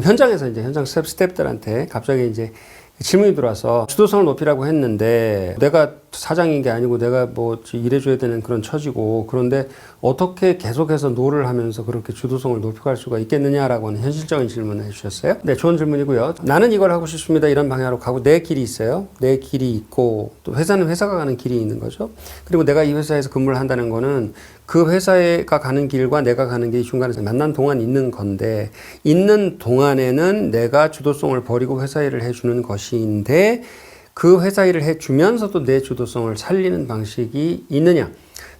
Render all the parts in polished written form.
현장에서 이제 현장 스태프들한테 갑자기 이제 질문이 들어와서 주도성을 높이라고 했는데 내가 사장인 게 아니고 내가 뭐 일해줘야 되는 그런 처지고 그런데 어떻게 계속해서 노를 하면서 그렇게 주도성을 높여갈 수가 있겠느냐라고 하는 현실적인 질문을 해주셨어요. 네, 좋은 질문이고요. 나는 이걸 하고 싶습니다. 이런 방향으로 가고 내 길이 있어요. 내 길이 있고 또 회사는 회사가 가는 길이 있는 거죠. 그리고 내가 이 회사에서 근무를 한다는 거는 그 회사가 가는 길과 내가 가는 길이 중간에서 만난 동안 있는 건데 있는 동안에는 내가 주도성을 버리고 회사 일을 해주는 것인데 그 회사 일을 해주면서도 내 주도성을 살리는 방식이 있느냐.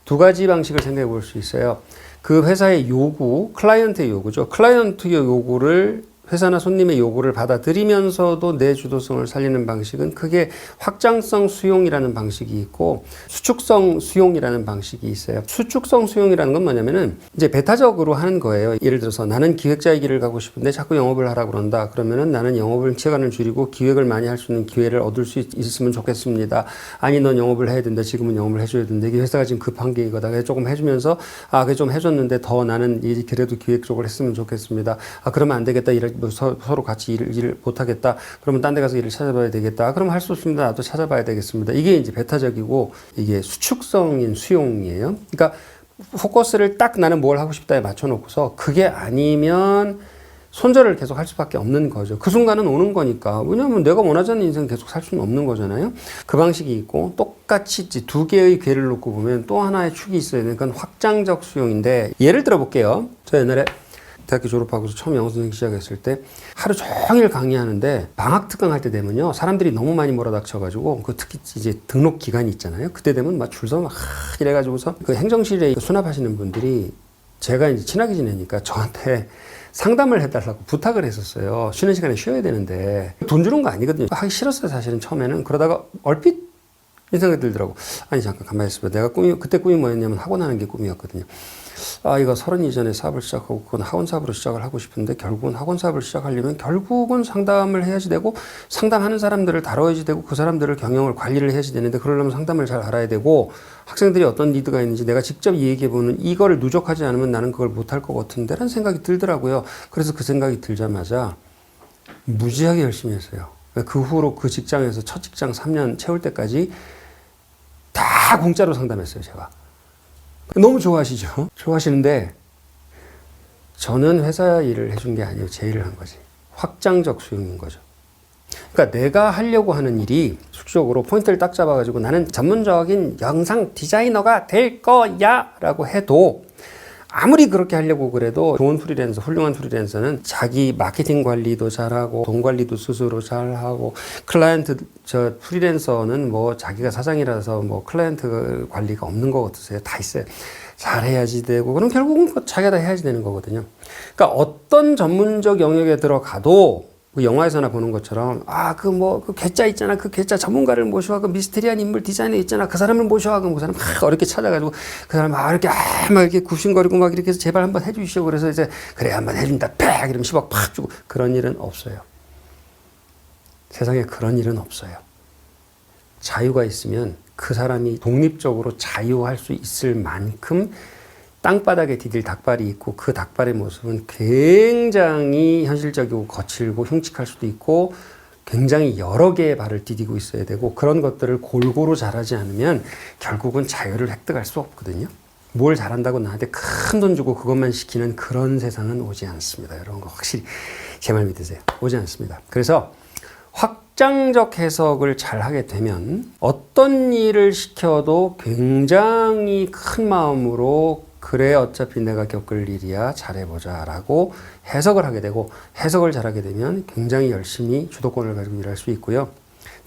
두 가지 방식을 생각해 볼 수 있어요. 그 회사의 요구, 클라이언트의 요구죠. 클라이언트의 요구를 회사나 손님의 요구를 받아들이면서도 내 주도성을 살리는 방식은 크게 확장성 수용이라는 방식이 있고 수축성 수용이라는 방식이 있어요. 수축성 수용이라는 건 뭐냐면은 이제 배타적으로 하는 거예요. 예를 들어서 나는 기획자의 길을 가고 싶은데 자꾸 영업을 하라고 그런다. 그러면은 나는 영업을 시간을 줄이고 기획을 많이 할 수 있는 기회를 얻을 수 있으면 좋겠습니다. 아니 넌 영업을 해야 된다. 지금은 영업을 해줘야 된다. 이게 회사가 지금 급한 게 이거다. 그래서 조금 해주면서 그게 좀 해줬는데 더 나는 그래도 기획 쪽을 했으면 좋겠습니다. 그러면 안 되겠다. 뭐 서로 같이 일을 못하겠다. 그러면 딴 데 가서 일을 찾아봐야 되겠다. 그럼 할 수 없습니다. 나도 찾아봐야 되겠습니다. 이게 이제 배타적이고 이게 수축성인 수용이에요. 그러니까 포커스를 딱 나는 뭘 하고 싶다에 맞춰놓고서 그게 아니면 손절을 계속 할 수밖에 없는 거죠. 그 순간은 오는 거니까. 왜냐하면 내가 원하지 않는 인생 계속 살 수는 없는 거잖아요. 그 방식이 있고 똑같이 두 개의 궤를 놓고 보면 또 하나의 축이 있어야 되는 건 확장적 수용인데 예를 들어 볼게요. 저 옛날에 대학교 졸업하고서 처음 영어 선생님 시작했을 때 하루 종일 강의하는데 방학 특강 할 때 되면요 사람들이 너무 많이 몰아닥쳐가지고 그 특히 이제 등록 기간이 있잖아요. 그때 되면 막 줄 서 막 이래가지고서 그 행정실에 수납하시는 분들이 제가 이제 친하게 지내니까 저한테 상담을 해달라고 부탁을 했었어요. 쉬는 시간에 쉬어야 되는데 돈 주는 거 아니거든요. 하기 싫었어요 사실은 처음에는. 그러다가 얼핏 이 생각이 들더라고. 아니 잠깐 가만히 있어봐. 내가 그때 꿈이 뭐였냐면 학원 하는 게 꿈이었거든요. 이거 30 이전에 사업을 시작하고 그건 학원 사업으로 시작을 하고 싶은데 결국은 학원 사업을 시작하려면 결국은 상담을 해야지 되고 상담하는 사람들을 다뤄야지 되고 그 사람들을 경영을 관리를 해야지 되는데 그러려면 상담을 잘 알아야 되고 학생들이 어떤 니드가 있는지 내가 직접 얘기해보는 이거를 누적하지 않으면 나는 그걸 못할 것 같은데 라는 생각이 들더라고요. 그래서 그 생각이 들자마자 무지하게 열심히 했어요. 그 후로 그 직장에서 첫 직장 3년 채울 때까지 다 공짜로 상담했어요, 제가. 너무 좋아하시죠? 좋아하시는데 저는 회사 일을 해준 게 아니에요. 제 일을 한 거지. 확장적 수용인 거죠. 그러니까 내가 하려고 하는 일이 수적으로 포인트를 딱 잡아가지고 나는 전문적인 영상 디자이너가 될 거야 라고 해도 아무리 그렇게 하려고 그래도 좋은 프리랜서, 훌륭한 프리랜서는 자기 마케팅 관리도 잘하고 돈 관리도 스스로 잘하고 프리랜서는 뭐 자기가 사장이라서 뭐 클라이언트 관리가 없는 거 같으세요? 다 있어요. 잘해야지 되고 그럼 결국은 자기가 다 해야지 되는 거거든요. 그러니까 어떤 전문적 영역에 들어가도 그 영화에서나 보는 것처럼 그 괴짜 있잖아. 그 괴짜 전문가를 모셔와 그 미스테리한 인물 디자이너 있잖아. 그 사람을 모셔와 그 사람 막 어렵게 찾아가지고 그 사람 막 이렇게 굽신거리고 막 이렇게 해서 제발 한번 해주시오. 그래서 이제 그래 한번 해준다. 팍 이러면 10억 팍 주고 그런 일은 없어요. 세상에 그런 일은 없어요. 자유가 있으면 그 사람이 독립적으로 자유할 수 있을 만큼 땅바닥에 디딜 닭발이 있고 그 닭발의 모습은 굉장히 현실적이고 거칠고 흉측할 수도 있고 굉장히 여러 개의 발을 디디고 있어야 되고 그런 것들을 골고루 잘하지 않으면 결국은 자유를 획득할 수 없거든요. 뭘 잘한다고 나한테 큰 돈 주고 그것만 시키는 그런 세상은 오지 않습니다. 여러분 확실히 제 말 믿으세요. 오지 않습니다. 그래서 확장적 해석을 잘 하게 되면 어떤 일을 시켜도 굉장히 큰 마음으로 그래 어차피 내가 겪을 일이야 잘해보자 라고 해석을 하게 되고 해석을 잘하게 되면 굉장히 열심히 주도권을 가지고 일할 수 있고요.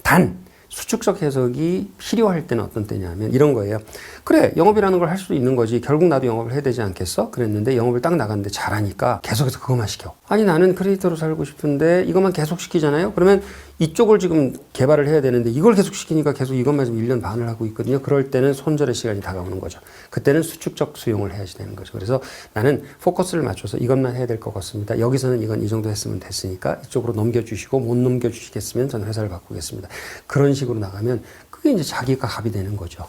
단 수축적 해석이 필요할 때는 어떤 때냐면 이런 거예요. 그래 영업이라는 걸 할 수도 있는 거지. 결국 나도 영업을 해야 되지 않겠어? 그랬는데 영업을 딱 나갔는데 잘하니까 계속해서 그것만 시켜. 아니 나는 크리에이터로 살고 싶은데 이것만 계속 시키잖아요. 그러면 이쪽을 지금 개발을 해야 되는데 이걸 계속 시키니까 계속 이것만 지금 1년 반을 하고 있거든요. 그럴 때는 손절의 시간이 다가오는 거죠. 그때는 수축적 수용을 해야지 되는 거죠. 그래서 나는 포커스를 맞춰서 이것만 해야 될 것 같습니다. 여기서는 이건 이 정도 했으면 됐으니까 이쪽으로 넘겨주시고 못 넘겨주시겠으면 저는 회사를 바꾸겠습니다. 그런 식으로 나가면 그게 이제 자기가 갑이 되는 거죠.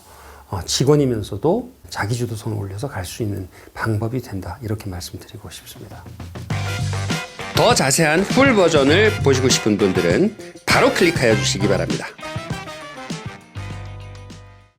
직원이면서도 자기 주도성을 올려서 갈 수 있는 방법이 된다. 이렇게 말씀드리고 싶습니다. 더 자세한 풀 버전을 보시고 싶은 분들은 바로 클릭하여 주시기 바랍니다.